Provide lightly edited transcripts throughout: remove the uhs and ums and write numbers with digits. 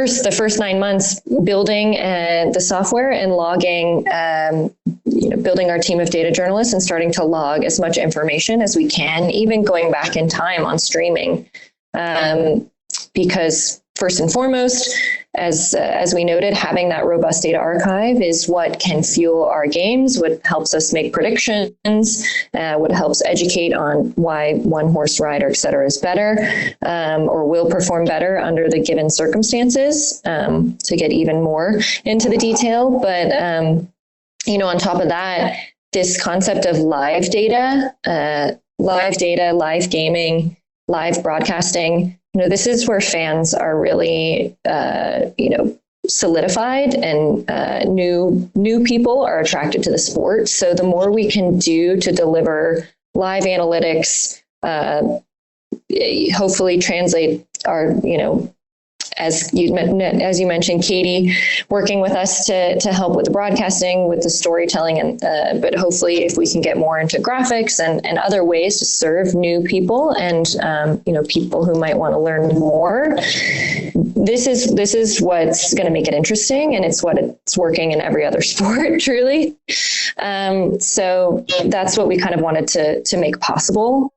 the first 9 months building the software and logging, building our team of data journalists and starting to log as much information as we can, even going back in time on streaming. Because first and foremost, as we noted, having that robust data archive is what can fuel our games, what helps us make predictions, what helps educate on why one horse rider, et cetera, is better or will perform better under the given circumstances, to get even more into the detail. But, on top of that, this concept of live data, live gaming, live broadcasting, this is where fans are really, solidified, and new people are attracted to the sport. So the more we can do to deliver live analytics, hopefully translate our, as you mentioned, Katie, working with us to help with the broadcasting, with the storytelling, and but hopefully if we can get more into graphics and other ways to serve new people and people who might want to learn more, this is what's going to make it interesting, and it's working in every other sport, truly. So that's what we kind of wanted to make possible.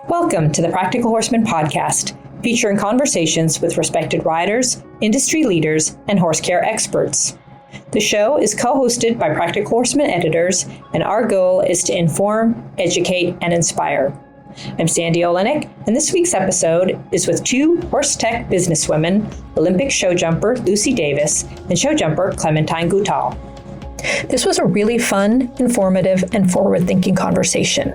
Welcome to the Practical Horseman podcast, featuring conversations with respected riders, industry leaders, and horse care experts. The show is co-hosted by Practical Horseman editors, and our goal is to inform, educate, and inspire. I'm Sandy Olenek, and this week's episode is with two horse tech businesswomen, Olympic show jumper Lucy Davis and show jumper Clementine Goutal. This was a really fun, informative, and forward-thinking conversation.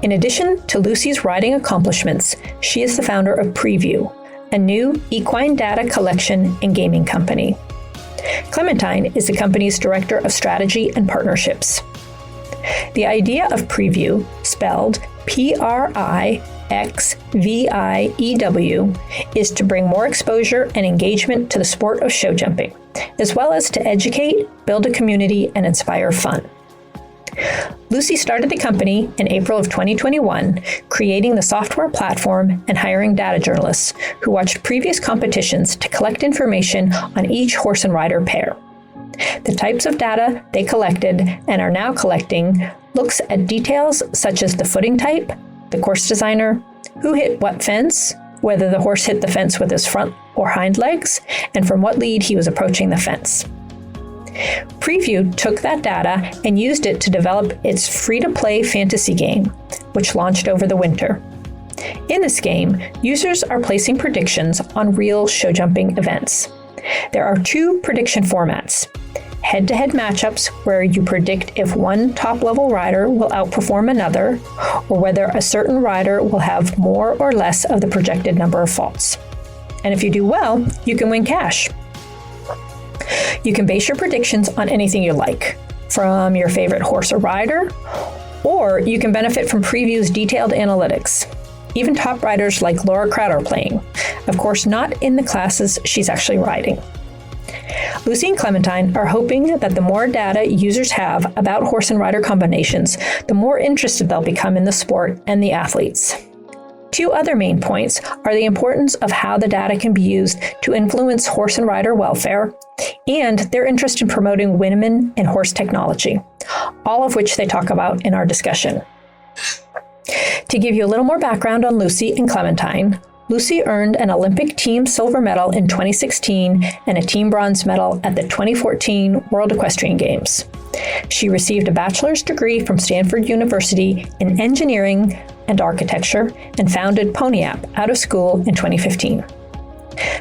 In addition to Lucy's riding accomplishments, she is the founder of Preview, a new equine data collection and gaming company. Clementine is the company's director of strategy and partnerships. The idea of Preview, spelled Prixview, is to bring more exposure and engagement to the sport of show jumping, as well as to educate, build a community, and inspire fun. Lucy started the company in April of 2021, creating the software platform and hiring data journalists who watched previous competitions to collect information on each horse and rider pair. The types of data they collected and are now collecting looks at details such as the footing type, the course designer, who hit what fence, whether the horse hit the fence with his front or hind legs, and from what lead he was approaching the fence. Preview took that data and used it to develop its free-to-play fantasy game, which launched over the winter. In this game, users are placing predictions on real show jumping events. There are two prediction formats: head-to-head matchups, where you predict if one top-level rider will outperform another, or whether a certain rider will have more or less of the projected number of faults. And if you do well, you can win cash. You can base your predictions on anything you like, from your favorite horse or rider, or you can benefit from Preview's detailed analytics. Even top riders like Laura Crowder are playing, of course not in the classes she's actually riding. Lucy and Clementine are hoping that the more data users have about horse and rider combinations, the more interested they'll become in the sport and the athletes. Two other main points are the importance of how the data can be used to influence horse and rider welfare, and their interest in promoting women in horse technology, all of which they talk about in our discussion. To give you a little more background on Lucy and Clementine, Lucy earned an Olympic team silver medal in 2016 and a team bronze medal at the 2014 World Equestrian Games. She received a bachelor's degree from Stanford University in engineering and architecture and founded PonyApp out of school in 2015.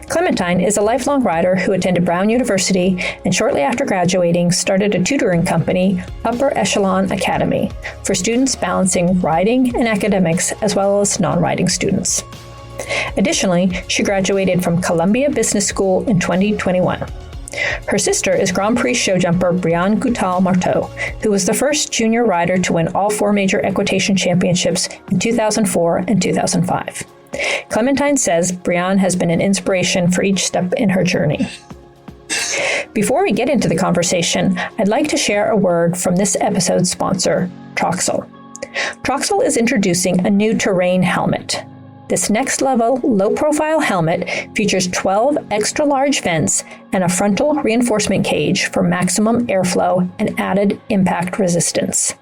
Clementine is a lifelong rider who attended Brown University and shortly after graduating started a tutoring company, Upper Echelon Academy, for students balancing riding and academics as well as non-riding students. Additionally, she graduated from Columbia Business School in 2021. Her sister is Grand Prix show jumper Brianne Goutal-Marteau, who was the first junior rider to win all four major equitation championships in 2004 and 2005. Clementine says Brianne has been an inspiration for each step in her journey. Before we get into the conversation, I'd like to share a word from this episode's sponsor, Troxel. Troxel is introducing a new terrain helmet. This next level, low-profile helmet features 12 extra-large vents and a frontal reinforcement cage for maximum airflow and added impact resistance.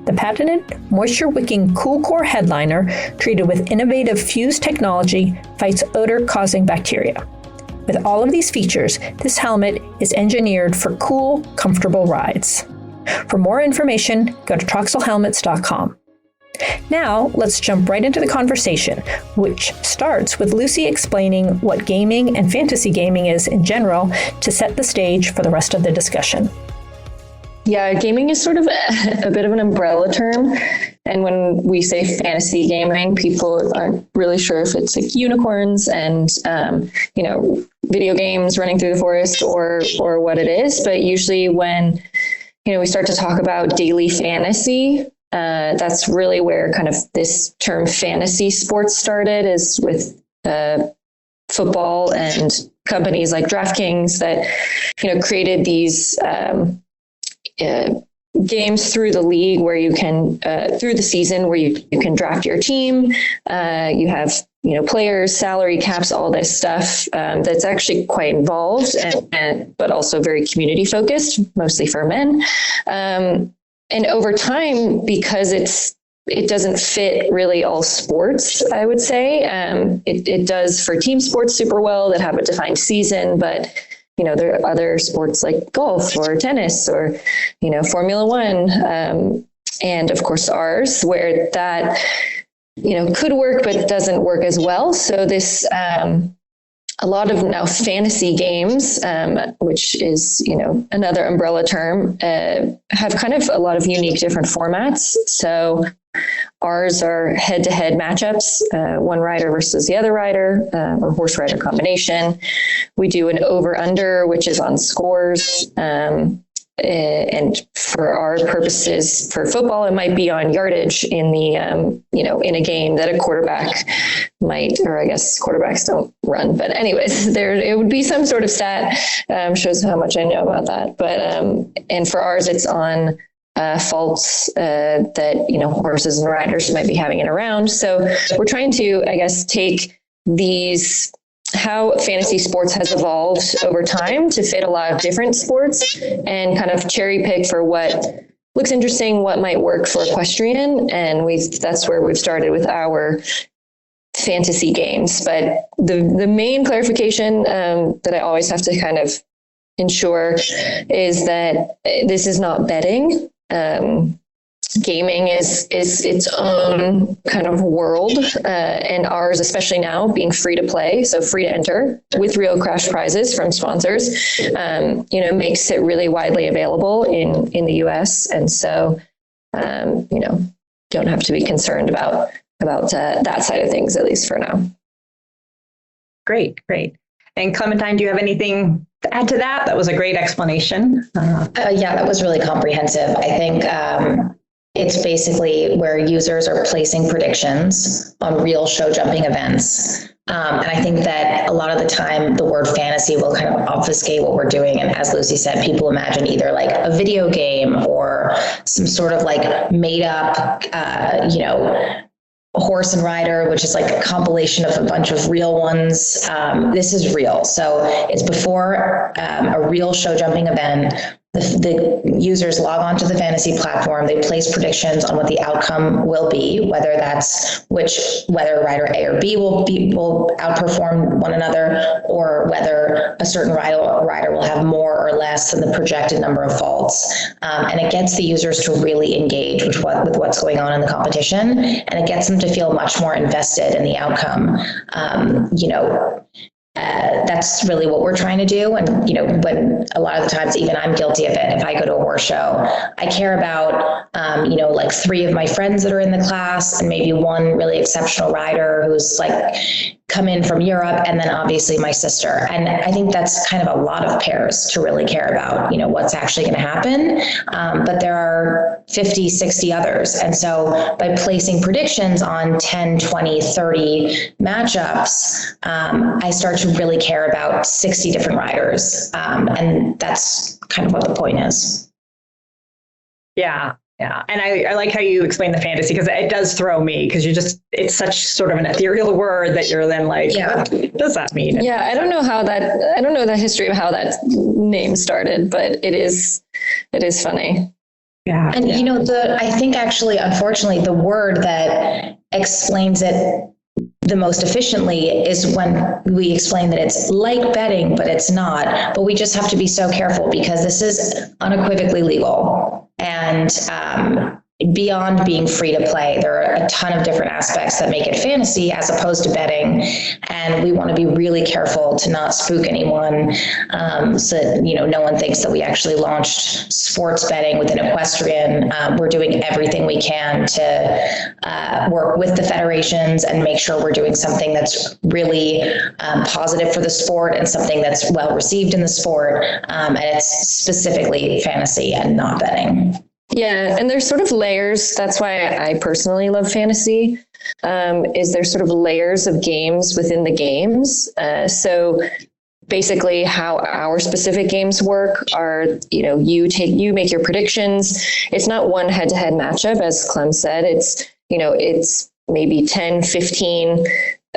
The patented moisture-wicking Cool Core headliner, treated with innovative fused technology, fights odor-causing bacteria. With all of these features, this helmet is engineered for cool, comfortable rides. For more information, go to troxelhelmets.com. Now, let's jump right into the conversation, which starts with Lucy explaining what gaming and fantasy gaming is in general to set the stage for the rest of the discussion. Yeah, gaming is sort of a bit of an umbrella term. And when we say fantasy gaming, people aren't really sure if it's like unicorns and, video games running through the forest or what it is. But usually when, we start to talk about daily fantasy, that's really where kind of this term fantasy sports started, is with football and companies like DraftKings that, created these games through the league where you can, through the season where you can draft your team. You have, players, salary caps, all this stuff that's actually quite involved but also very community focused, mostly for men. And over time, because it doesn't fit really all sports, I would say, it does for team sports super well that have a defined season, but there are other sports like golf or tennis or, Formula One, and of course ours, where that, could work, but doesn't work as well. So this, a lot of now fantasy games, which is, another umbrella term, have kind of a lot of unique different formats. So ours are head-to-head matchups, one rider versus the other rider, or horse-rider combination. We do an over-under, which is on scores. And for our purposes, for football, it might be on yardage in the, in a game that a quarterback might, or I guess quarterbacks don't run. But anyways, it would be some sort of stat, shows how much I know about that. But, and for ours, it's on faults that, horses and riders might be having in a round. So we're trying to, I guess, take how fantasy sports has evolved over time to fit a lot of different sports and kind of cherry pick for what looks interesting, what might work for equestrian. And that's where we've started with our fantasy games. But the main clarification that I always have to kind of ensure is that this is not betting. Gaming is its own kind of world, and ours, especially now, being free to play, so free to enter with real cash prizes from sponsors, makes it really widely available in the US. And so, don't have to be concerned about that side of things, at least for now. Great. And Clementine, do you have anything to add to that? That was a great explanation. Yeah, that was really comprehensive. I think it's basically where users are placing predictions on real show jumping events. And I think that a lot of the time the word fantasy will kind of obfuscate what we're doing. And as Lucy said, people imagine either like a video game or some sort of like made up, horse and rider, which is like a compilation of a bunch of real ones. This is real. So it's before a real show jumping event. The users log on to the fantasy platform. They place predictions on what the outcome will be, whether rider A or B will outperform one another, or whether a certain rider will have more or less than the projected number of faults. And it gets the users to really engage with what's going on in the competition, and it gets them to feel much more invested in the outcome. That's really what we're trying to do. And, when a lot of the times, even I'm guilty of it. If I go to a horse show, I care about, like 3 of my friends that are in the class and maybe one really exceptional rider who's like come in from Europe, and then obviously my sister. And I think that's kind of a lot of pairs to really care about, what's actually going to happen. But there are 50, 60 others. And so by placing predictions on 10, 20, 30 matchups, I start to really care about 60 different riders. And that's kind of what the point is. Yeah. Yeah. And I like how you explain the fantasy, because it does throw me, because it's such sort of an ethereal word that you're then like, what does that mean? Yeah. I don't know the history of how that name started, but it is funny. Yeah. And I think actually, unfortunately, the word that explains it the most efficiently is when we explain that it's like betting, but it's not. But we just have to be so careful, because this is unequivocally legal. And beyond being free to play, there are a ton of different aspects that make it fantasy as opposed to betting. And we want to be really careful to not spook anyone, so that, no one thinks that we actually launched sports betting within equestrian. We're doing everything we can to work with the federations and make sure we're doing something that's really positive for the sport and something that's well received in the sport. And it's specifically fantasy and not betting. Yeah, and there's sort of layers. That's why I personally love fantasy, is there's sort of layers of games within the games. So basically how our specific games work are, you make your predictions. It's not one head-to-head matchup, as Clem said. It's maybe 10, 15,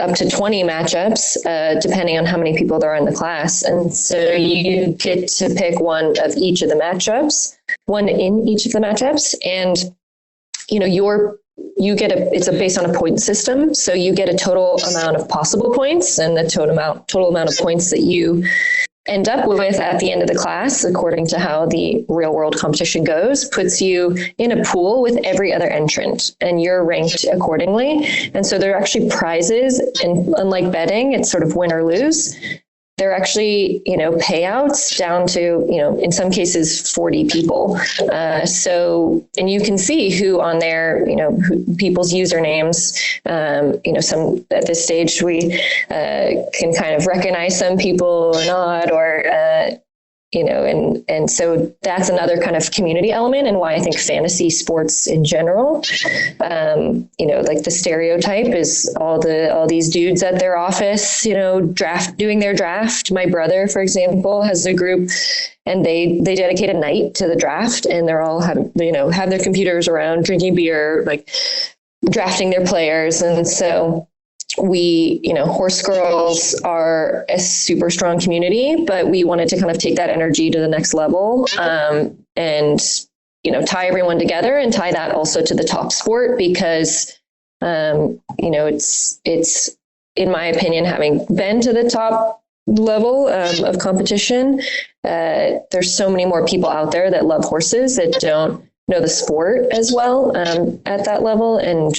up to 20 matchups, depending on how many people there are in the class. And so you get to pick one in each of the matchups, and it's based on a point system. So you get a total amount of possible points, and the total amount of points that you end up with at the end of the class, according to how the real world competition goes, puts you in a pool with every other entrant, and you're ranked accordingly. And so there are actually prizes, and unlike betting, it's sort of win or lose. There are actually, payouts down to, in some cases, 40 people. And you can see who on there, people's usernames, some at this stage we can kind of recognize some people or not, or, and so that's another kind of community element, and why I think fantasy sports in general, like the stereotype is all these dudes at their office, doing their draft. My brother, for example, has a group, and they dedicate a night to the draft, and they're all have their computers around, drinking beer, like drafting their players. And so Horse Girls are a super strong community, but we wanted to kind of take that energy to the next level, and tie everyone together, and tie that also to the top sport, because it's in my opinion, having been to the top level of competition, there's so many more people out there that love horses that don't know the sport as well at that level. And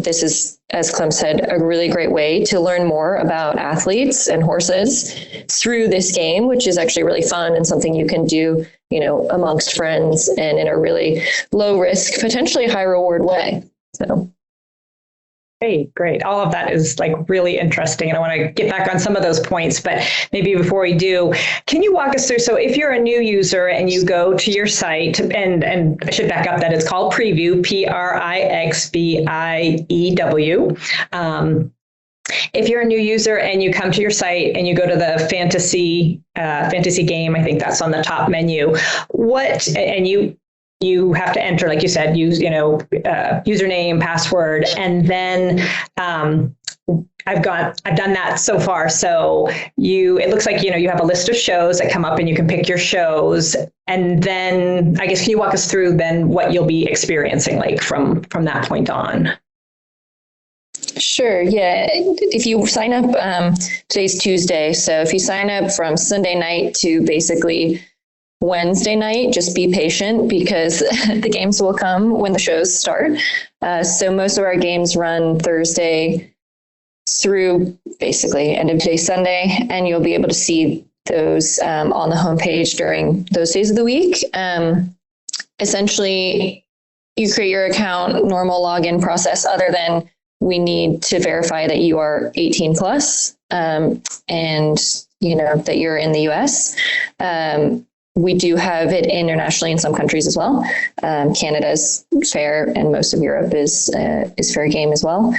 this is, as Clem said, a really great way to learn more about athletes and horses through this game, which is actually really fun and something you can do, amongst friends and in a really low risk, potentially high reward way. So. Great. All of that is really interesting. And I want to get back on some of those points, but maybe before we do, can you walk us through? So if you're a new user and you go to your site, and I should back up that it's called Preview, Prixbiew. If you're a new user and you come to your site and you go to the fantasy game, I think that's on the top menu. You have to enter, like you said, username, password, and then I've done that so far. So it looks like, you have a list of shows that come up, and you can pick your shows. And then I guess, can you walk us through then what you'll be experiencing from that point on? Sure. Yeah. If you sign up, today's Tuesday. So if you sign up from Sunday night to basically Wednesday night, just be patient, because the games will come when the shows start. So most of our games run Thursday through basically end of day Sunday, and you'll be able to see those on the homepage during those days of the week. Essentially, you create your account, normal login process, other than we need to verify that you are 18 plus, and that you're in the US. We do have it internationally in some countries as well. Canada's fair, and most of Europe is fair game as well.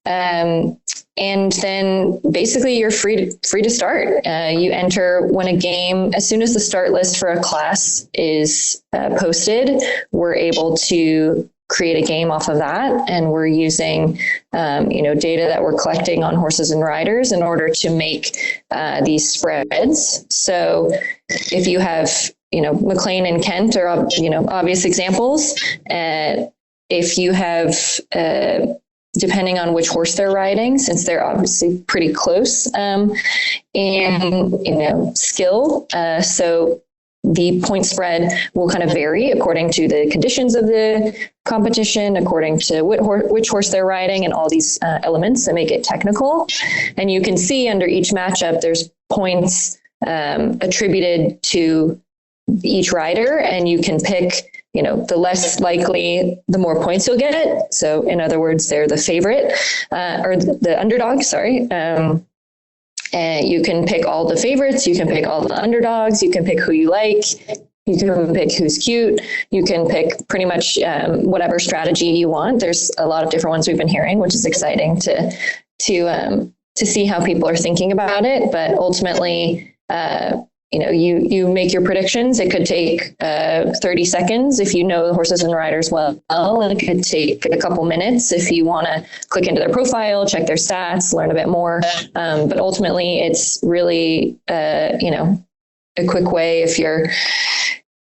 And then basically you're free to start. You enter when a game, as soon as the start list for a class is posted, we're able to create a game off of that. And we're using, data that we're collecting on horses and riders in order to make these spreads. So if you have, McLean and Kent are, obvious examples. If you have, depending on which horse they're riding, since they're obviously pretty close, and, skill. So the point spread will kind of vary according to the conditions of the competition, according to which horse they're riding, and all these elements that make it technical. And you can see under each matchup, there's points attributed to each rider, and you can pick the less likely, the more points you'll get. So in other words, they're the favorite, or the underdog, sorry. And you can pick all the favorites, you can pick all the underdogs, you can pick who you like, you can pick who's cute, you can pick pretty much whatever strategy you want. There's a lot of different ones we've been hearing, which is exciting to see how people are thinking about it. But ultimately, you make your predictions. It could take 30 seconds if you know the horses and riders well, and it could take a couple minutes if you want to click into their profile, check their stats, learn a bit more. But ultimately, it's really, a quick way if you're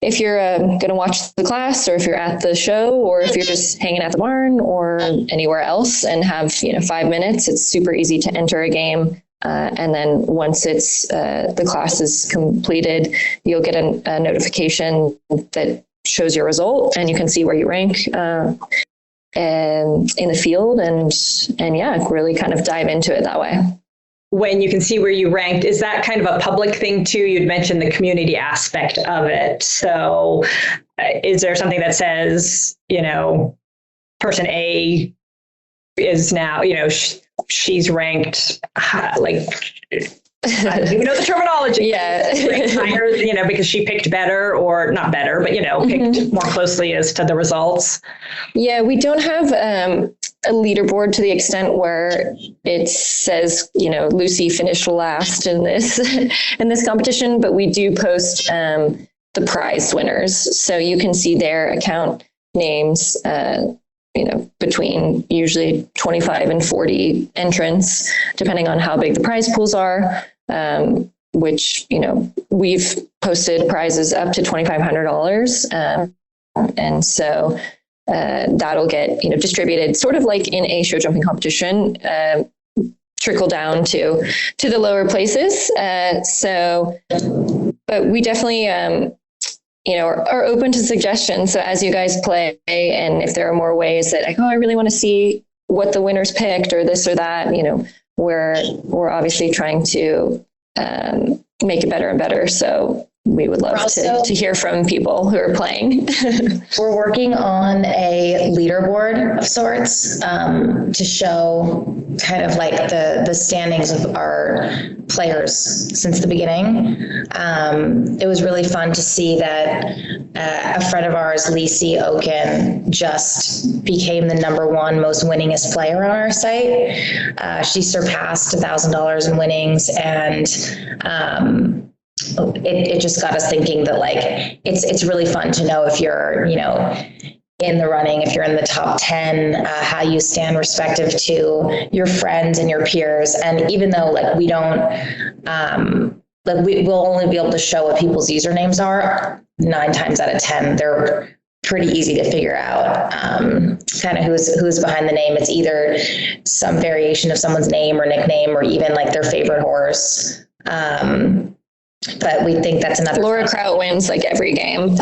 going to watch the class, or if you're at the show, or if you're just hanging at the barn or anywhere else and have 5 minutes. It's super easy to enter a game. And then once it's the class is completed, you'll get a notification that shows your result, and you can see where you rank and in the field, and really kind of dive into it that way. When you can see where you ranked, is that kind of a public thing too? You'd mentioned the community aspect of it. So is there something that says, person A is now, she's ranked like, I don't even know the terminology. Yeah. Higher, because she picked better, or not better, but, picked more closely as to the results. Yeah, we don't have a leaderboard to the extent where it says, Lucy finished last in this competition, but we do post the prize winners. So you can see their account names, between usually 25 and 40 entrants, depending on how big the prize pools are, which, we've posted prizes up to $2,500. And so that'll get, distributed sort of like in a show jumping competition, trickle down to the lower places. But we definitely, are open to suggestions. So as you guys play, and if there are more ways that I really want to see what the winners picked, or this or that, we're obviously trying to make it better and better. So we would love to hear from people who are playing. We're working on a leaderboard of sorts to show kind of like the standings of our players since the beginning. It was really fun to see that a friend of ours, Lacey Oken, just became the #1 most winningest player on our site. She surpassed $1,000 in winnings, and it just got us thinking that it's really fun to know if you're in the running, if you're in the top 10, how you stand respective to your friends and your peers. And even though we don't we will only be able to show what people's usernames are, 9 times out of 10 they're pretty easy to figure out kind of who's behind the name. It's either some variation of someone's name or nickname, or even their favorite horse. But we think that's another. Laura Kraut wins every game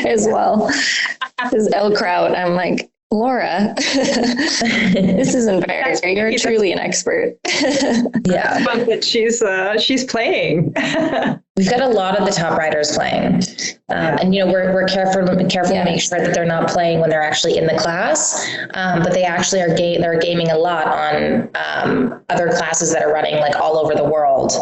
as well. As Elle Kraut, I'm like, Laura, this is embarrassing. You're truly an expert. Yeah, but she's playing. We've got a lot of the top riders playing, and we're careful to make sure that they're not playing when they're actually in the class. But they actually they're gaming a lot on other classes that are running all over the world.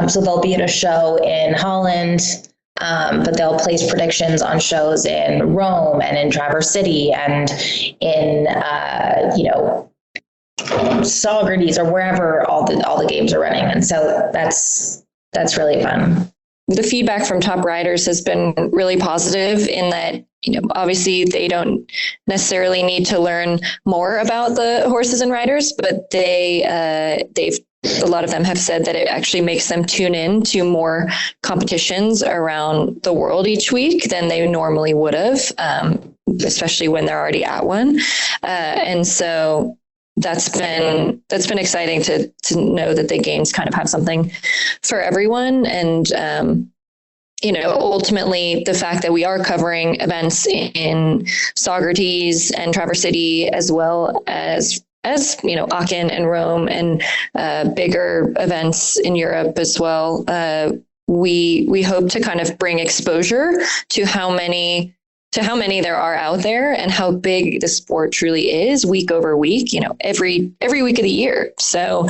So they'll be at a show in Holland. But they'll place predictions on shows in Rome and in Traverse City and in, Socrates or wherever all the games are running. And so that's really fun. The feedback from top riders has been really positive in that, obviously they don't necessarily need to learn more about the horses and riders, but a lot of them have said that it actually makes them tune in to more competitions around the world each week than they normally would have, especially when they're already at one. And so that's been exciting to know that the games kind of have something for everyone. And, ultimately the fact that we are covering events in Socrates and Traverse City, as well as Aachen and Rome and bigger events in Europe as well. We hope to kind of bring exposure to how many there are out there and how big the sport truly is week over week, every week of the year. So,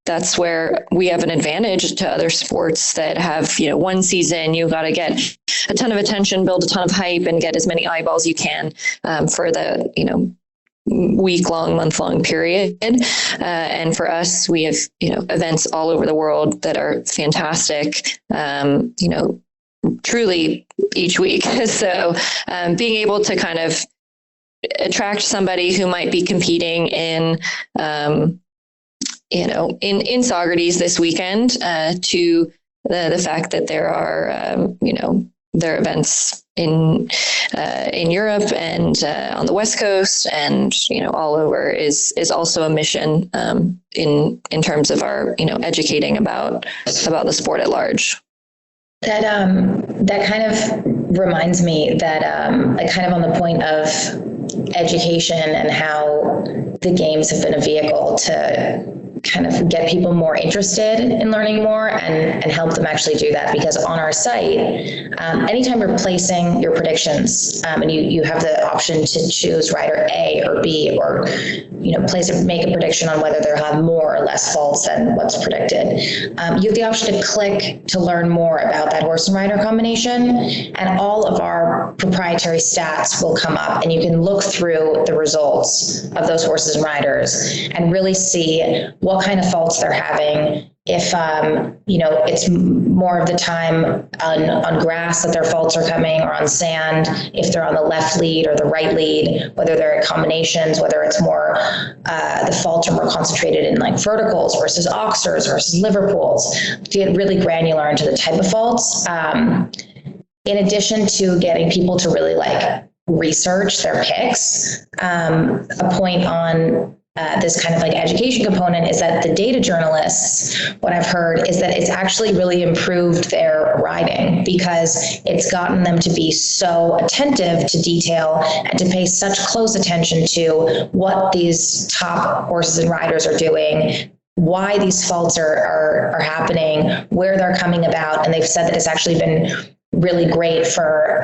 that's where we have an advantage to other sports that have, one season, you got to get a ton of attention, build a ton of hype, and get as many eyeballs you can for the, week-long, month-long period. And for us, we have, events all over the world that are fantastic, truly each week. So being able to kind of attract somebody who might be competing in Socrates this weekend to the fact that there are, there are events in Europe and on the West Coast and all over is also a mission in terms of our educating about the sport at large. That kind of reminds me that kind of on the point of education and how the games have been a vehicle to kind of get people more interested in learning more and help them actually do that. Because on our site, anytime you're placing your predictions and you have the option to choose rider A or B or make a prediction on whether they'll have more or less faults than what's predicted. You have the option to click to learn more about that horse and rider combination, and all of our proprietary stats will come up, and you can look through the results of those horses and riders and really see what kind of faults they're having. If it's more of the time on grass that their faults are coming, or on sand, if they're on the left lead or the right lead, whether they're in combinations, whether it's more the faults are more concentrated in like verticals versus oxers versus Liverpools, to get really granular into the type of faults. In addition to getting people to really research their picks, a point on this kind of education component is that the data journalists, what I've heard is that it's actually really improved their riding, because it's gotten them to be so attentive to detail and to pay such close attention to what these top horses and riders are doing, why these faults are happening, where they're coming about. And they've said that it's actually been really great for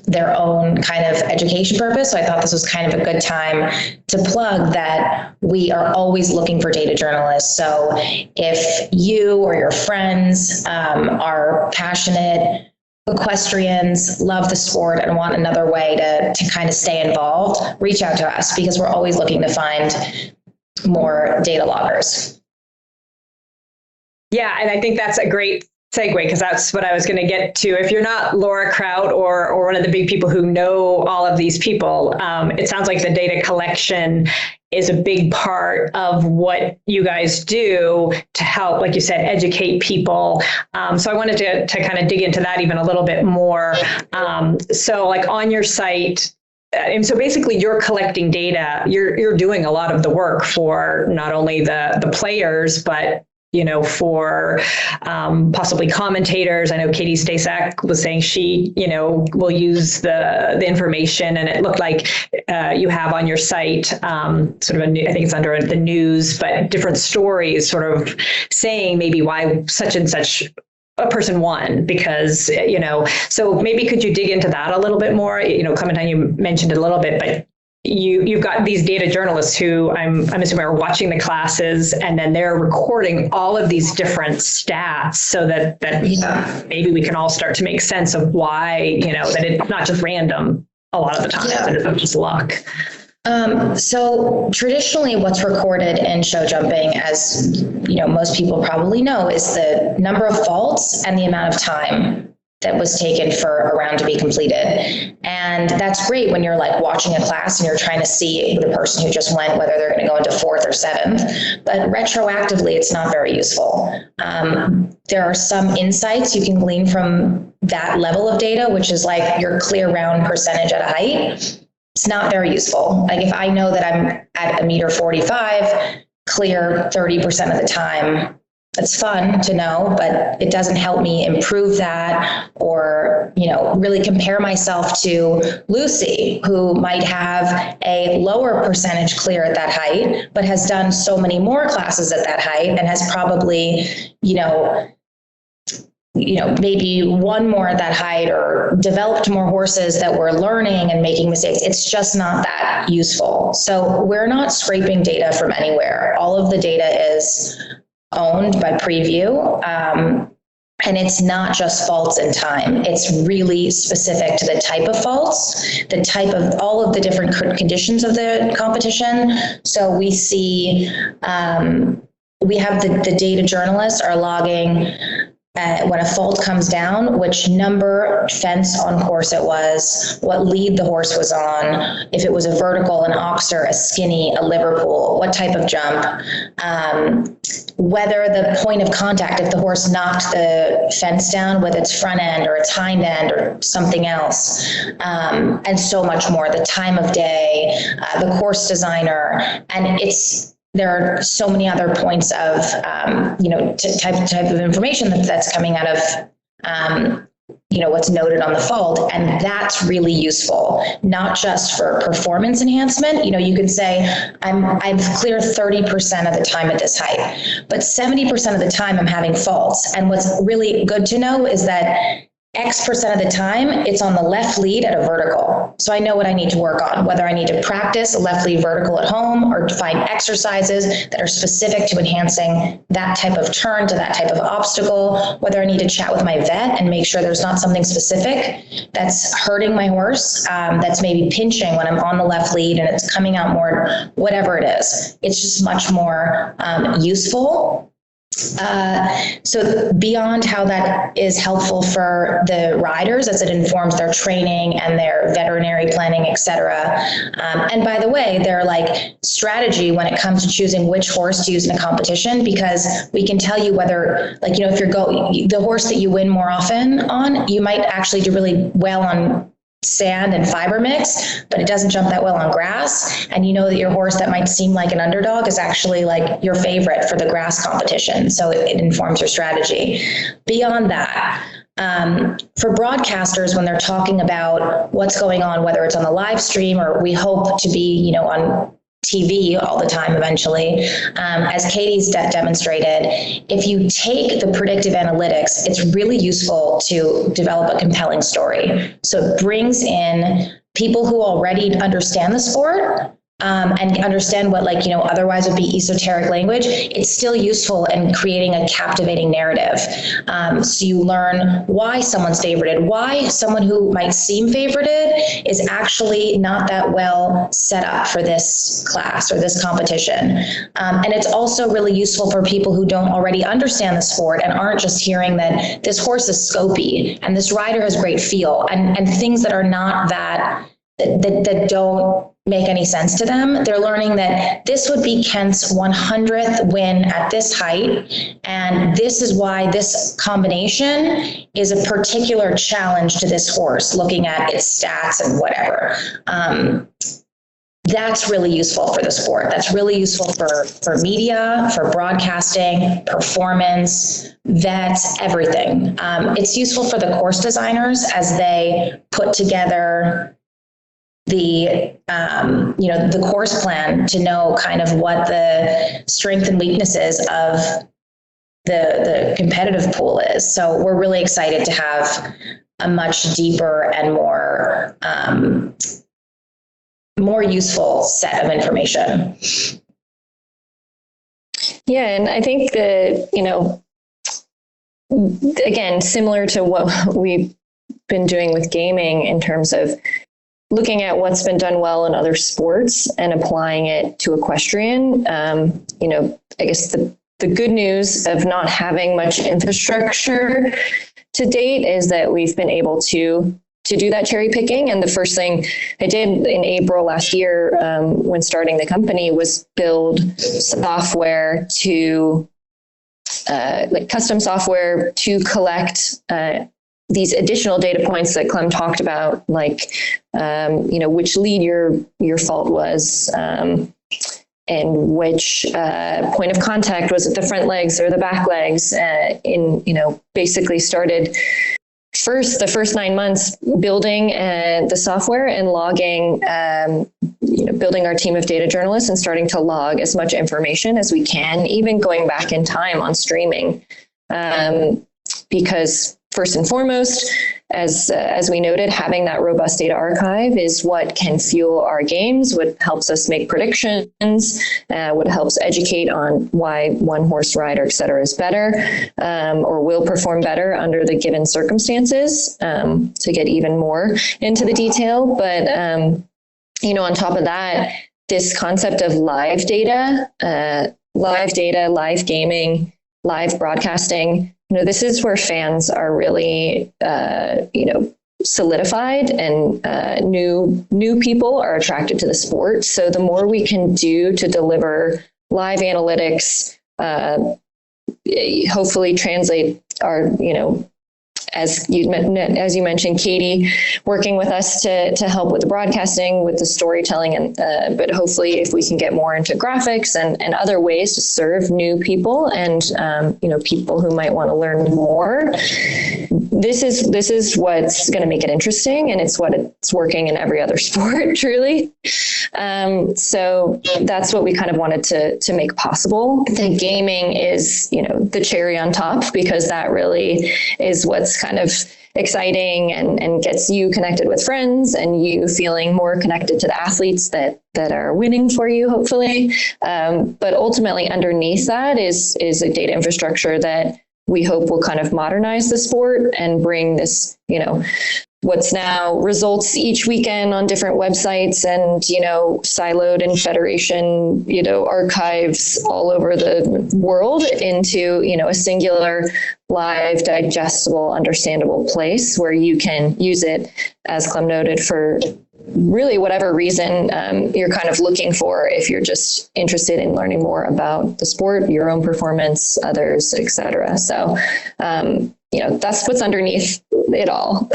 their own kind of education purpose. So I thought this was kind of a good time to plug that we are always looking for data journalists. So if you or your friends are passionate equestrians, love the sport, and want another way to kind of stay involved, reach out to us, because we're always looking to find more data loggers. Yeah, and I think that's a great segue, because that's what I was going to get to. If you're not Laura Kraut or one of the big people who know all of these people, it sounds like the data collection is a big part of what you guys do to help, like you said, educate people. So I wanted to kind of dig into that even a little bit more. So on your site, and so basically you're collecting data, you're doing a lot of the work for not only the players, but for possibly commentators. I know Katie Stasak was saying she, will use the information, and it looked like you have on your site sort of I think it's under the news, but different stories sort of saying maybe why such and such a person won, because, so maybe could you dig into that a little bit more? Clementine, you mentioned it a little bit, but you've got these data journalists who I'm assuming are watching the classes, and then they're recording all of these different stats so that maybe we can all start to make sense of why, that it's not just random a lot of the time, that it's not just luck. So traditionally what's recorded in show jumping, as most people probably know, is the number of faults and the amount of time that was taken for a round to be completed. And that's great when you're like watching a class and you're trying to see the person who just went, whether they're going to go into fourth or seventh, but retroactively, it's not very useful. There are some insights you can glean from that level of data, which is like your clear round percentage at a height. It's not very useful. Like if I know that I'm at 1.45 meters, clear 30% of the time, it's fun to know, but it doesn't help me improve that or, really compare myself to Lucy, who might have a lower percentage clear at that height, but has done so many more classes at that height and has probably, maybe one more at that height or developed more horses that were learning and making mistakes. It's just not that useful. So we're not scraping data from anywhere. All of the data is owned by Preview. And it's not just faults in time. It's really specific to the type of faults, the type of all of the different conditions of the competition. So we see, we have the data journalists are logging when a fault comes down, which number fence on course it was, what lead the horse was on, if it was a vertical, an oxer, a skinny, a Liverpool, what type of jump, whether the point of contact, if the horse knocked the fence down with its front end or its hind end or something else, and so much more, the time of day, the course designer, and there are so many other points of, type of information that's coming out of, what's noted on the fault. And that's really useful, not just for performance enhancement. You could say, I'm clear 30% of the time at this height, but 70% of the time I'm having faults. And what's really good to know is that X% of the time, it's on the left lead at a vertical. So I know what I need to work on, whether I need to practice a left lead vertical at home or find exercises that are specific to enhancing that type of turn to that type of obstacle, whether I need to chat with my vet and make sure there's not something specific that's hurting my horse, that's maybe pinching when I'm on the left lead and it's coming out more, whatever it is. It's just much more useful. So beyond how that is helpful for the riders as it informs their training and their veterinary planning, et cetera. And by the way, they're like strategy when it comes to choosing which horse to use in a competition, because we can tell you whether, like, if you're the horse that you win more often on, you might actually do really well on sand and fiber mix, but it doesn't jump that well on grass. And you know that your horse that might seem like an underdog is actually like your favorite for the grass competition. So it informs your strategy. Beyond that, for broadcasters, when they're talking about what's going on, whether it's on the live stream or we hope to be, on TV all the time eventually, as Katie's demonstrated, if you take the predictive analytics, it's really useful to develop a compelling story. So it brings in people who already understand the sport, and understand what, otherwise would be esoteric language. It's still useful in creating a captivating narrative. So you learn why someone's favorited, why someone who might seem favorited is actually not that well set up for this class or this competition. And it's also really useful for people who don't already understand the sport and aren't just hearing that this horse is scopy and this rider has great feel and things that are not that don't make any sense to them. They're learning that this would be Kent's 100th win at this height, and this is why this combination is a particular challenge to this horse, looking at its stats and whatever. That's really useful for the sport. That's really useful for media, for broadcasting, performance, vets, everything. It's useful for the course designers as they put together the the course plan to know kind of what the strength and weaknesses of the competitive pool is. So we're really excited to have a much deeper and more useful set of information. Yeah, and I think that, again, similar to what we've been doing with gaming in terms of looking at what's been done well in other sports and applying it to equestrian. I guess the good news of not having much infrastructure to date is that we've been able to do that cherry picking. And the first thing I did in April last year, when starting the company, was build software to custom software to collect these additional data points that Clem talked about, like which lead your fault was, and which point of contact was it, the front legs or the back legs. Basically started the first 9 months building the software and logging, building our team of data journalists and starting to log as much information as we can, even going back in time on streaming. Because first and foremost, as we noted, having that robust data archive is what can fuel our games, what helps us make predictions, what helps educate on why one horse rider, et cetera, is better, or will perform better under the given circumstances, to get even more into the detail. But, on top of that, this concept of live data, live gaming, live broadcasting, this is where fans are really, solidified, and new people are attracted to the sport. So the more we can do to deliver live analytics, hopefully translate our, as you mentioned, Katie, working with us to help with the broadcasting, with the storytelling, and but hopefully if we can get more into graphics and other ways to serve new people and people who might want to learn more. This is what's going to make it interesting, and it's working in every other sport, truly. So that's what we kind of wanted to make possible. The gaming is, the cherry on top, because that really is what's kind of exciting and gets you connected with friends and you feeling more connected to the athletes that are winning for you, hopefully. But ultimately underneath that is a data infrastructure that we hope will kind of modernize the sport and bring this, what's now results each weekend on different websites and, siloed in federation, archives all over the world into, a singular, live, digestible, understandable place where you can use it, as Clem noted, for really whatever reason you're kind of looking for, if you're just interested in learning more about the sport, your own performance, others, et cetera. So, that's what's underneath it all.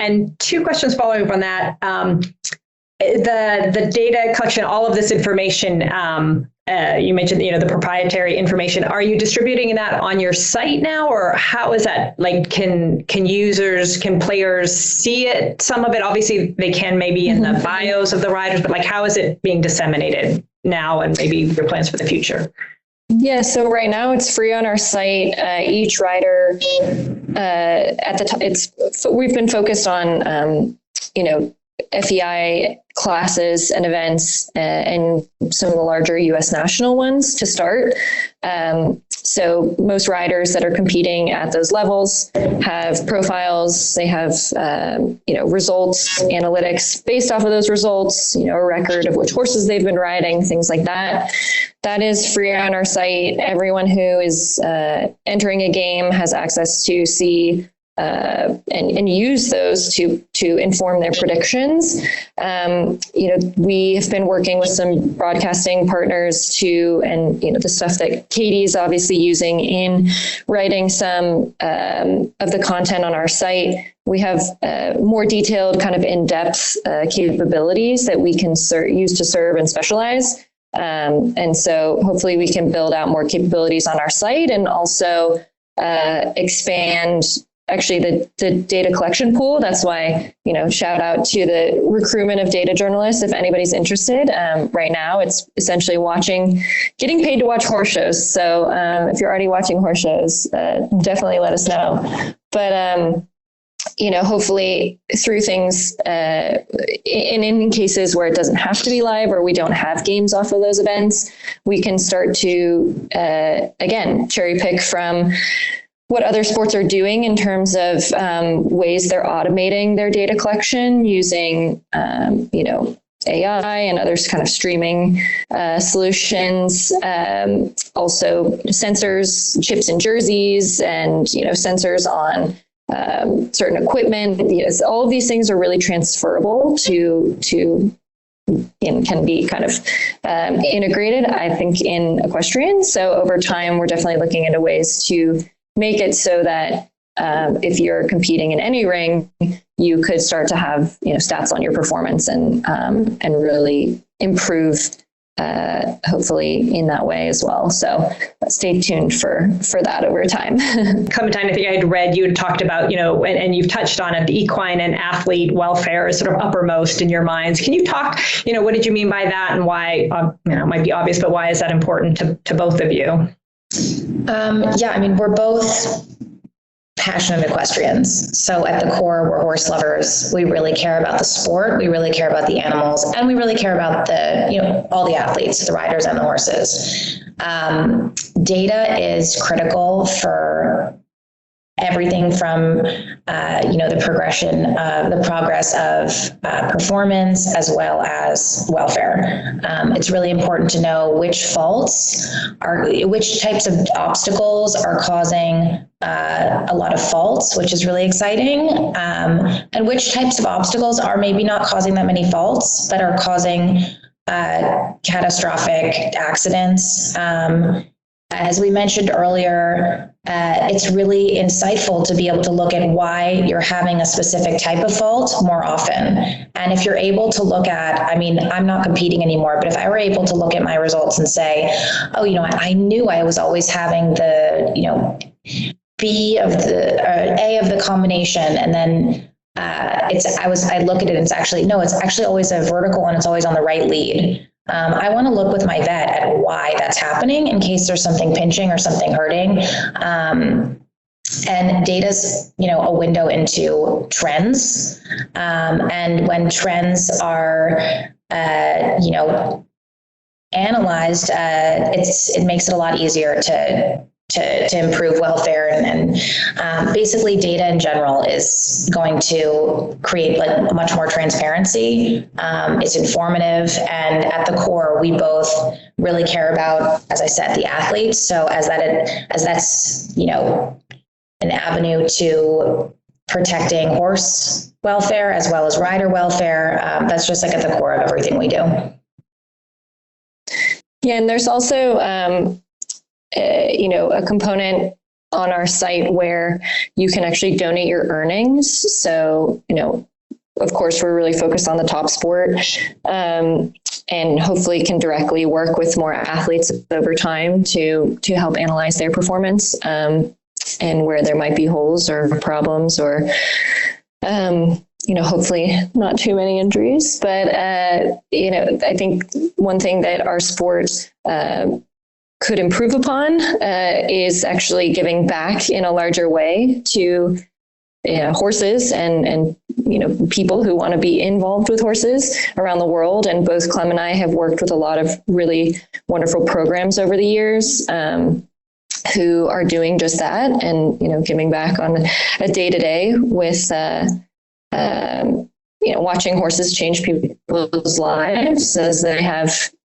And two questions following up on that. The data collection, all of this information, you mentioned, the proprietary information. Are you distributing that on your site now, or how is that? Like, can players see it? Some of it, obviously, they can maybe in the bios of the riders, but like, how is it being disseminated now, and maybe your plans for the future? Yeah, so right now it's free on our site. Each rider at the top, we've been focused on, FEI classes and events and some of the larger US national ones to start. So most riders that are competing at those levels have profiles, they have, results, analytics based off of those results, a record of which horses they've been riding, things like that. That is free on our site. Everyone who is entering a game has access to see and use those to inform their predictions. We have been working with some broadcasting partners and the stuff that Katie's obviously using in writing some of the content on our site. We have more detailed, kind of in-depth capabilities that we can use to serve and specialize. And so hopefully we can build out more capabilities on our site and also expand actually the data collection pool. That's why, shout out to the recruitment of data journalists. If anybody's interested, right now it's essentially getting paid to watch horse shows. So if you're already watching horse shows, definitely let us know. But, hopefully through things, in cases where it doesn't have to be live or we don't have games off of those events, we can start to, again, cherry pick from what other sports are doing in terms of ways they're automating their data collection using, AI and other kind of streaming solutions. Also sensors, chips in jerseys, and sensors on certain equipment. Yes, all of these things are really transferable to and can be kind of integrated, I think, in equestrian. So over time, we're definitely looking into ways to make it so that if you're competing in any ring, you could start to have stats on your performance and really improve, hopefully in that way as well. So stay tuned for that over time. Clementine, I think I had read you had talked about, and you've touched on it, the equine and athlete welfare is sort of uppermost in your minds. Can you talk, what did you mean by that, and why, it might be obvious, but why is that important to both of you? We're both passionate equestrians. So at the core, we're horse lovers. We really care about the sport. We really care about the animals, and we really care about all the athletes, the riders and the horses. Data is critical for everything from, the progress of performance as well as welfare. It's really important to know which types of obstacles are causing a lot of faults, which is really exciting, and which types of obstacles are maybe not causing that many faults, but are causing catastrophic accidents. As we mentioned earlier, it's really insightful to be able to look at why you're having a specific type of fault more often. And if you're able to look at, I'm not competing anymore, but if I were able to look at my results and say, I knew I was always having the, B of the, A of the combination, and then I look at it and it's actually always a vertical and it's always on the right lead. I want to look with my vet at why that's happening in case there's something pinching or something hurting. And data's, a window into trends. And when trends are, analyzed, it makes it a lot easier to improve welfare, and basically data in general is going to create much more transparency. It's informative, and at the core, we both really care about, as I said, the athletes. So as that's an avenue to protecting horse welfare as well as rider welfare, that's just at the core of everything we do. Yeah, and there's also a component on our site where you can actually donate your earnings. So, of course, we're really focused on the top sport, and hopefully can directly work with more athletes over time to help analyze their performance, and where there might be holes or problems or, hopefully not too many injuries. But, I think one thing that our sport could improve upon is actually giving back in a larger way to horses and people who want to be involved with horses around the world. And both Clem and I have worked with a lot of really wonderful programs over the years who are doing just that, and giving back on a day-to-day with watching horses change people's lives as they have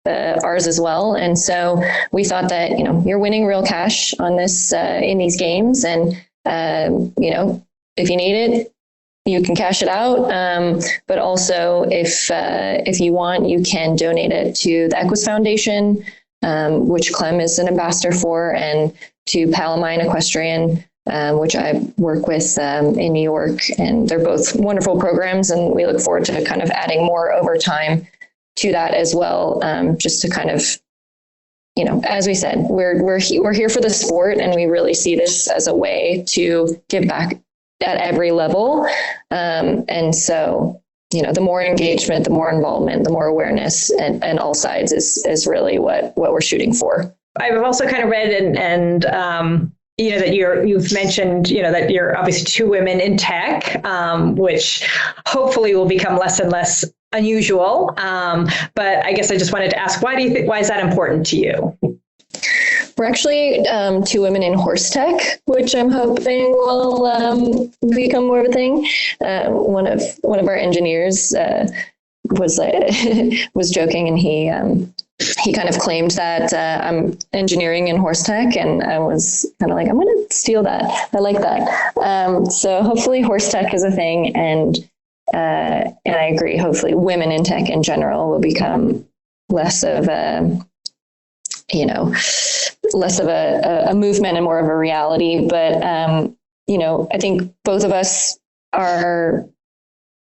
ours as well. And so we thought that, you're winning real cash on this, in these games. And, if you need it, you can cash it out. But also if you want, you can donate it to the Equus Foundation, which Clem is an ambassador for, and to Palomine Equestrian, which I work with in New York. And they're both wonderful programs, and we look forward to kind of adding more over time to that as well, just to kind of, as we said, we're here for the sport, and we really see this as a way to give back at every level. And so, the more engagement, the more involvement, the more awareness, and all sides is really what we're shooting for. I've also kind of read and that you've mentioned, that you're obviously two women in tech, which hopefully will become less and less unusual. But I guess I just wanted to ask, why is that important to you? We're actually two women in horse tech, which I'm hoping will become more of a thing. One of our engineers was was joking, and he kind of claimed that I'm engineering in horse tech, and I was kind of like, I'm going to steal that. I like that. So hopefully horse tech is a thing, and I agree. Hopefully women in tech in general will become less of a movement and more of a reality. But, I think both of us are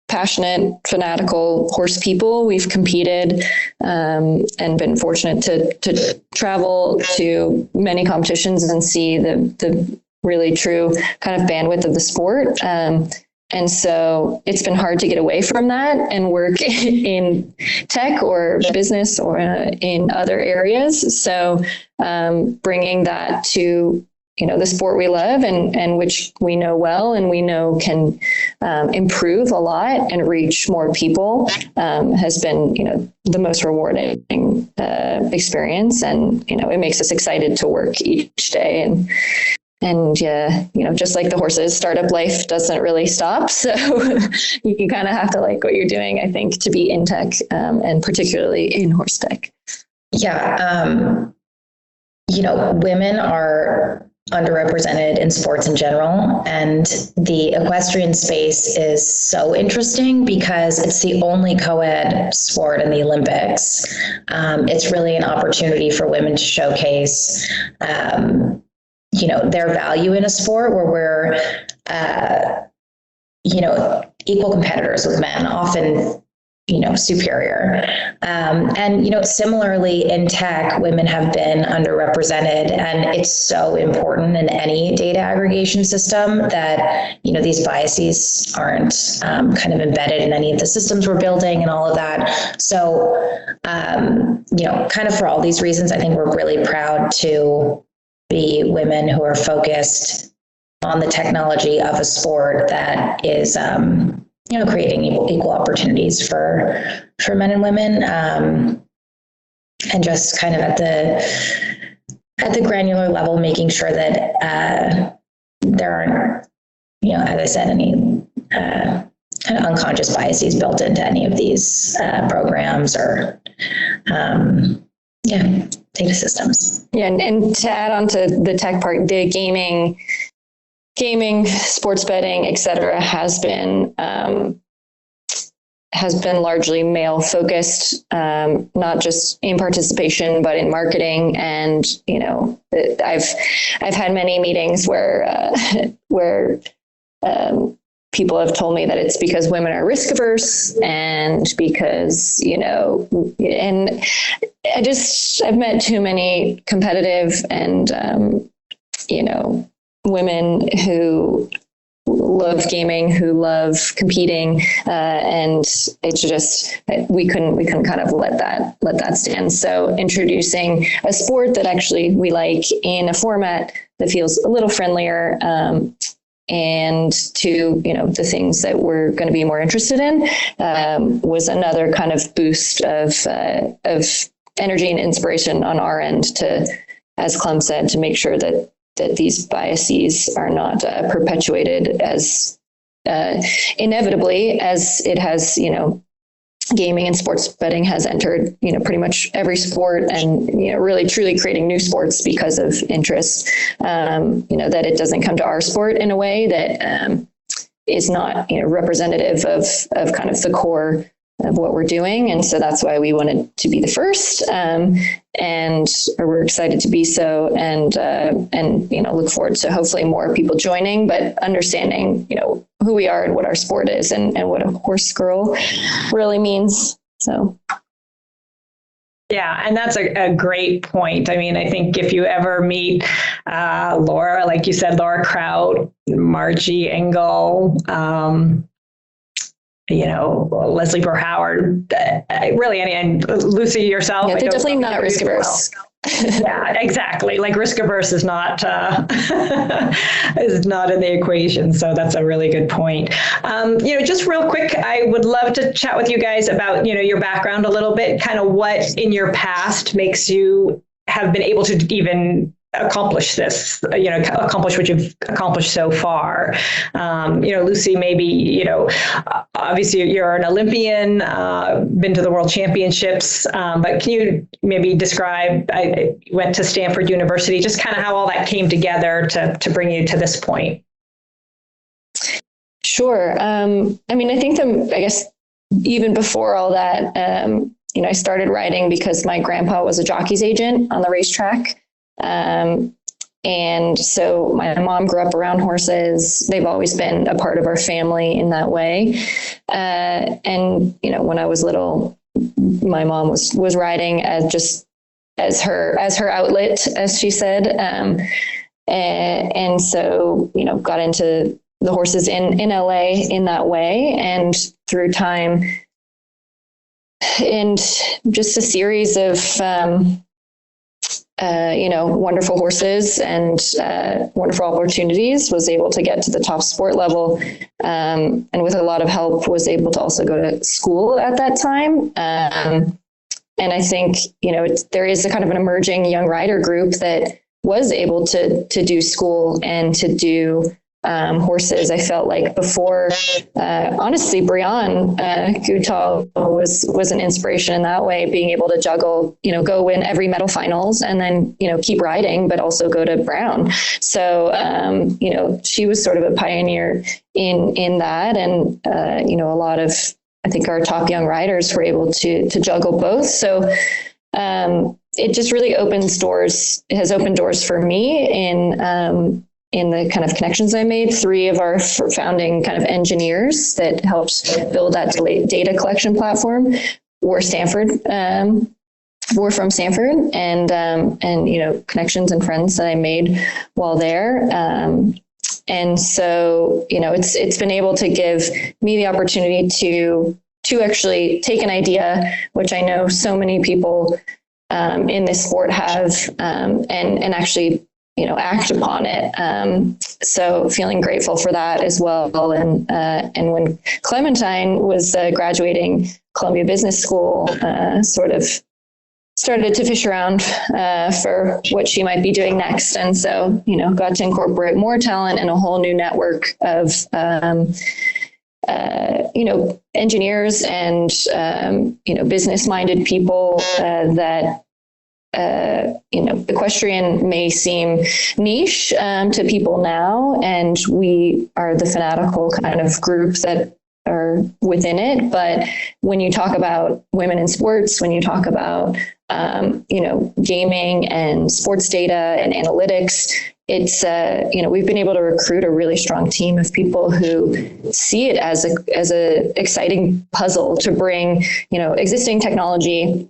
passionate, fanatical horse people. We've competed and been fortunate to travel to many competitions and see the really true kind of bandwidth of the sport. And so it's been hard to get away from that and work in tech or business or in other areas. So bringing that to the sport we love and which we know well and we know can improve a lot and reach more people has been the most rewarding experience. And it makes us excited to work each day. And just like the horses, startup life doesn't really stop. So you kind of have to like what you're doing, I think, to be in tech and particularly in horse tech. Yeah. Women are underrepresented in sports in general. And the equestrian space is so interesting because it's the only co-ed sport in the Olympics. It's really an opportunity for women to showcase their value in a sport where we're, equal competitors with men, often, superior. And similarly in tech, women have been underrepresented, and it's so important in any data aggregation system that, these biases aren't kind of embedded in any of the systems we're building and all of that. So, kind of for all these reasons, I think we're really proud to be women who are focused on the technology of a sport that is, creating equal opportunities for men and women, and just kind of at the granular level, making sure that there aren't, as I said, any kind of unconscious biases built into any of these programs or data systems. Yeah, and to add on to the tech part, the gaming, sports betting, et cetera, has been largely male focused, not just in participation, but in marketing. And, I've had many meetings where people have told me that it's because women are risk averse and because, and I've met too many competitive and, women who love gaming, who love competing, and it's just we couldn't kind of let that stand. So introducing a sport that actually we like in a format that feels a little friendlier, and to the things that we're going to be more interested in was another kind of boost of energy and inspiration on our end to, as Clem said, to make sure that these biases are not perpetuated as inevitably as it has, gaming and sports betting has entered, pretty much every sport and, really truly creating new sports because of interest, that it doesn't come to our sport in a way that is not, representative of kind of the core of what we're doing. And so that's why we wanted to be the first, and we're excited to be so, and look forward to hopefully more people joining, but understanding, who we are and what our sport is and what a horse girl really means. So. Yeah, and that's a great point. I mean, I think if you ever meet Laura, like you said, Laura Kraut, Margie Engel, Leslie Burr Howard, really, and Lucy yourself. Yeah, they're definitely not risk averse. Yeah, exactly. Like risk averse is not is not in the equation. So that's a really good point. Just real quick, I would love to chat with you guys about your background a little bit, kind of what in your past makes you have been able to even accomplish this, accomplish what you've accomplished so far. Lucy, maybe, obviously you're an Olympian, been to the World Championships, but can you maybe describe, I went to Stanford University, just kind of how all that came together to bring you to this point? Sure. I think I guess even before all that, I started riding because my grandpa was a jockey's agent on the racetrack. And so my mom grew up around horses. They've always been a part of our family in that way. And when I was little, my mom was riding as her outlet, as she said. And so, got into the horses in LA in that way, and through time and just a series of wonderful horses and wonderful opportunities, was able to get to the top sport level, and with a lot of help was able to also go to school at that time. And I think there is a kind of an emerging young rider group that was able to do school and to do horses. I felt like before, honestly, Brianne Goutal was an inspiration in that way, being able to juggle, go win every medal finals and then, keep riding, but also go to Brown. So, she was sort of a pioneer in that. And, a lot of, I think our top young riders were able to juggle both. So, it just really has opened doors for me in the kind of connections I made. 3 of our founding kind of engineers that helped build that data collection platform were from Stanford, and connections and friends that I made while there. And so, it's been able to give me the opportunity to actually take an idea, which I know so many people in this sport have, and actually act upon it. So feeling grateful for that as well. And when Clementine was graduating Columbia Business School, sort of started to fish around for what she might be doing next. And so, got to incorporate more talent and a whole new network of, engineers and, business-minded people that, equestrian may seem niche to people now, and we are the fanatical kind of group that are within it. But when you talk about women in sports, when you talk about, gaming and sports data and analytics, it's, we've been able to recruit a really strong team of people who see it as a exciting puzzle to bring, existing technology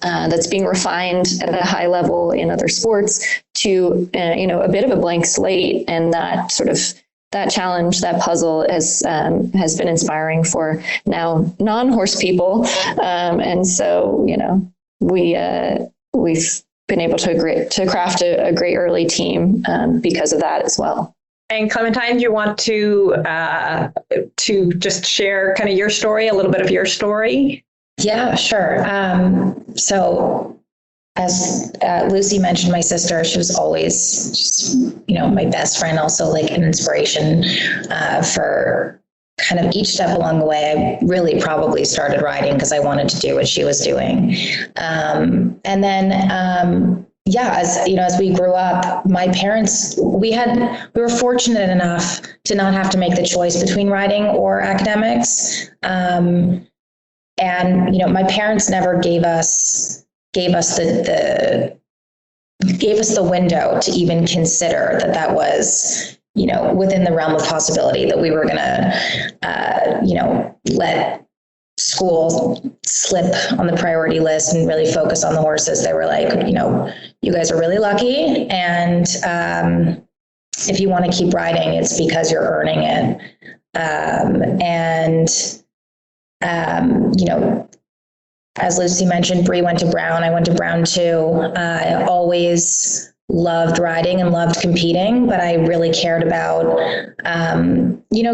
that's being refined at a high level in other sports to, a bit of a blank slate. And that sort of, that challenge, that puzzle has been inspiring for now non-horse people. And so, we've been able to craft a great early team because of that as well. And Clementine, do you want to just share kind of your story, a little bit of your story? Yeah, sure. So as Lucy mentioned, my sister, she was always just, my best friend, also like an inspiration for kind of each step along the way. I really probably started riding because I wanted to do what she was doing. And then, as we grew up, my parents, we were fortunate enough to not have to make the choice between riding or academics. And, my parents never gave us the window to even consider that was, within the realm of possibility, that we were going to, let school slip on the priority list and really focus on the horses. They were like, you guys are really lucky. And if you want to keep riding, it's because you're earning it. As Lucy mentioned, Bree went to Brown. I went to Brown too. I always loved riding and loved competing, but I really cared about,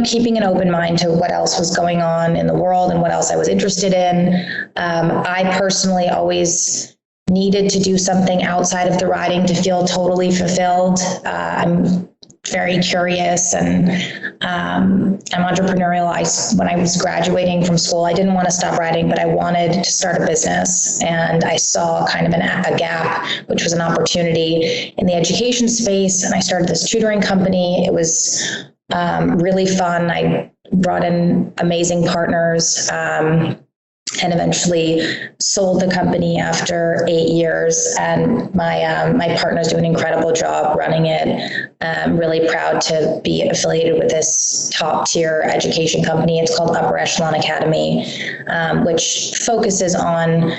keeping an open mind to what else was going on in the world and what else I was interested in. I personally always needed to do something outside of the riding to feel totally fulfilled. I'm very curious and I'm entrepreneurial. When I was graduating from school, I didn't want to stop riding, but I wanted to start a business. And I saw kind of a gap, which was an opportunity in the education space. And I started this tutoring company. It was really fun. I brought in amazing partners. And eventually sold the company after 8 years. And my partner's doing an incredible job running it. I'm really proud to be affiliated with this top tier education company. It's called Upper Echelon Academy, which focuses on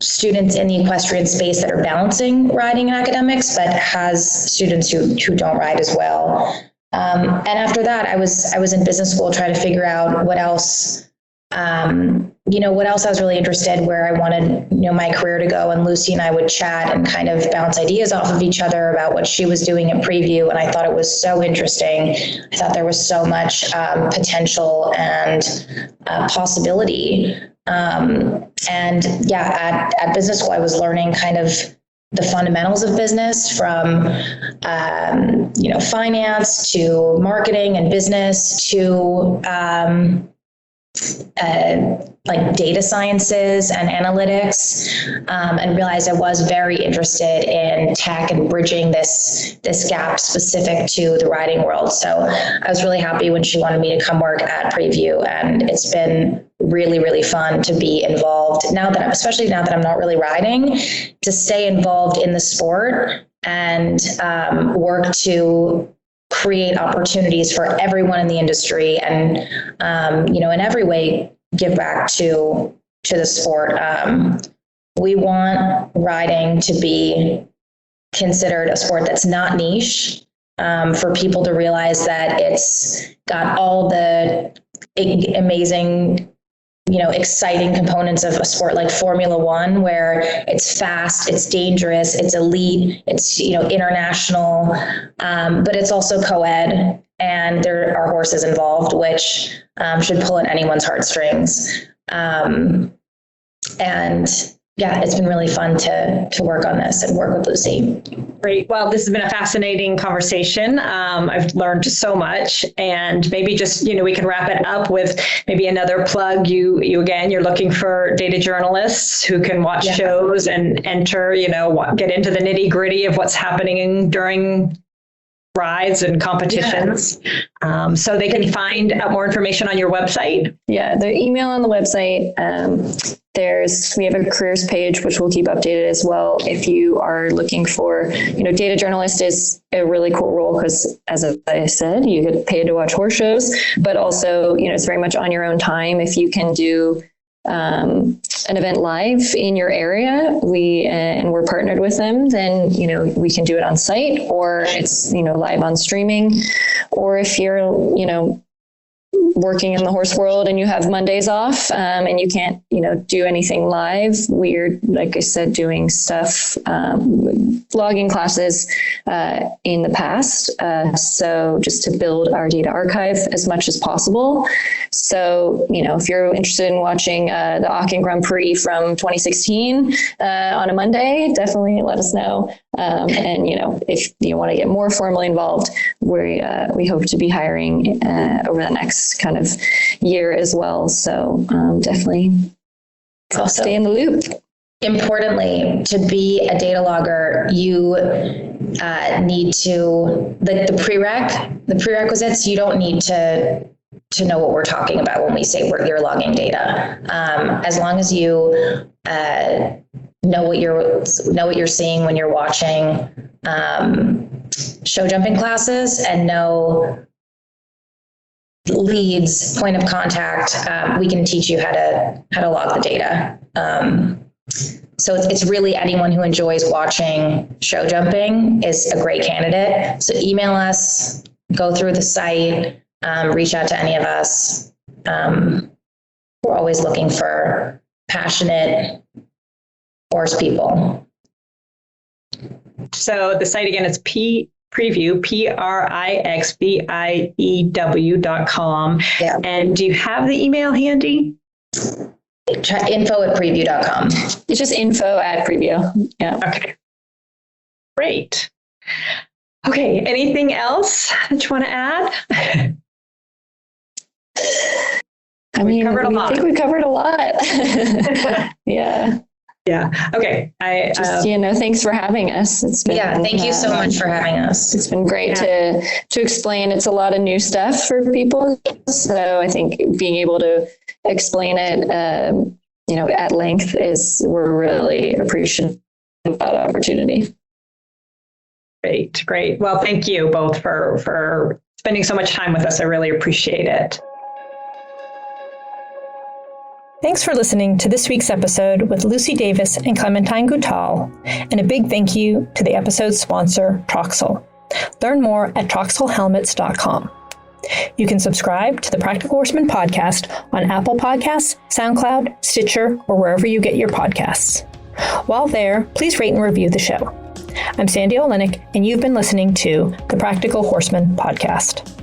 students in the equestrian space that are balancing riding and academics, but has students who don't ride as well. And after that, I was in business school trying to figure out what else, what else I was really interested, where I wanted, my career to go. And Lucy and I would chat and kind of bounce ideas off of each other about what she was doing at Preview. And I thought it was so interesting. I thought there was so much potential and possibility. At business school, I was learning kind of the fundamentals of business from, finance to marketing and business to like data sciences and analytics, and realized I was very interested in tech and bridging this gap specific to the riding world. So I was really happy when she wanted me to come work at Preview, and it's been really, really fun to be involved especially now that I'm not really riding, to stay involved in the sport and work to create opportunities for everyone in the industry and, in every way give back to the sport. We want riding to be considered a sport that's not niche, for people to realize that it's got all the amazing, exciting components of a sport like Formula One, where it's fast, it's dangerous, it's elite, it's, international, but it's also co-ed, and there are horses involved, which should pull at anyone's heartstrings. It's been really fun to work on this and work with Lucy. Great. Well, this has been a fascinating conversation. I've learned so much, and maybe just, we can wrap it up with maybe another plug. You again, you're looking for data journalists who can watch shows and enter, get into the nitty gritty of what's happening during rides and competitions. So they can find out more information on your website. Yeah, the email on the website. We have a careers page, which we'll keep updated as well. If you are looking for, data journalist is a really cool role because, as I said, you get paid to watch horse shows, but also, it's very much on your own time. If you can do an event live in your area, and we're partnered with them, then, we can do it on site, or it's, live on streaming. Or if you're, working in the horse world and you have Mondays off, and you can't, do anything live, we're, like I said, doing stuff, blogging classes in the past. So just to build our data archive as much as possible. So, if you're interested in watching the Aachen Grand Prix from 2016 on a Monday, definitely let us know. And, if you want to get more formally involved, we hope to be hiring over the next kind of year as well. So definitely also stay in the loop. Importantly, to be a data logger, you need to, the prerequisites, you don't need to know what we're talking about when we say you're logging data. As long as you know what you're seeing when you're watching show jumping classes, and know leads, point of contact, we can teach you how to log the data. So it's really anyone who enjoys watching show jumping is a great candidate. So email us, go through the site, reach out to any of us. We're always looking for passionate horse people. So the site again is Preview, PRIXVIEW.com. Yeah. And do you have the email handy? info@preview.com. It's just info@preview. Yeah. Okay. Great. Okay. Anything else that you want to add? I mean, covered a lot. I think we covered a lot. Yeah. Yeah. Okay. Thanks for having us. It's been, thank you so much for having us. It's been great to explain. It's a lot of new stuff for people. So I think being able to explain it, at length we're really appreciative of that opportunity. Great. Well, thank you both for spending so much time with us. I really appreciate it. Thanks for listening to this week's episode with Lucy Davis and Clementine Goutal, and a big thank you to the episode's sponsor, Troxel. Learn more at troxelhelmets.com. You can subscribe to the Practical Horseman podcast on Apple Podcasts, SoundCloud, Stitcher, or wherever you get your podcasts. While there, please rate and review the show. I'm Sandy Olenek, and you've been listening to the Practical Horseman podcast.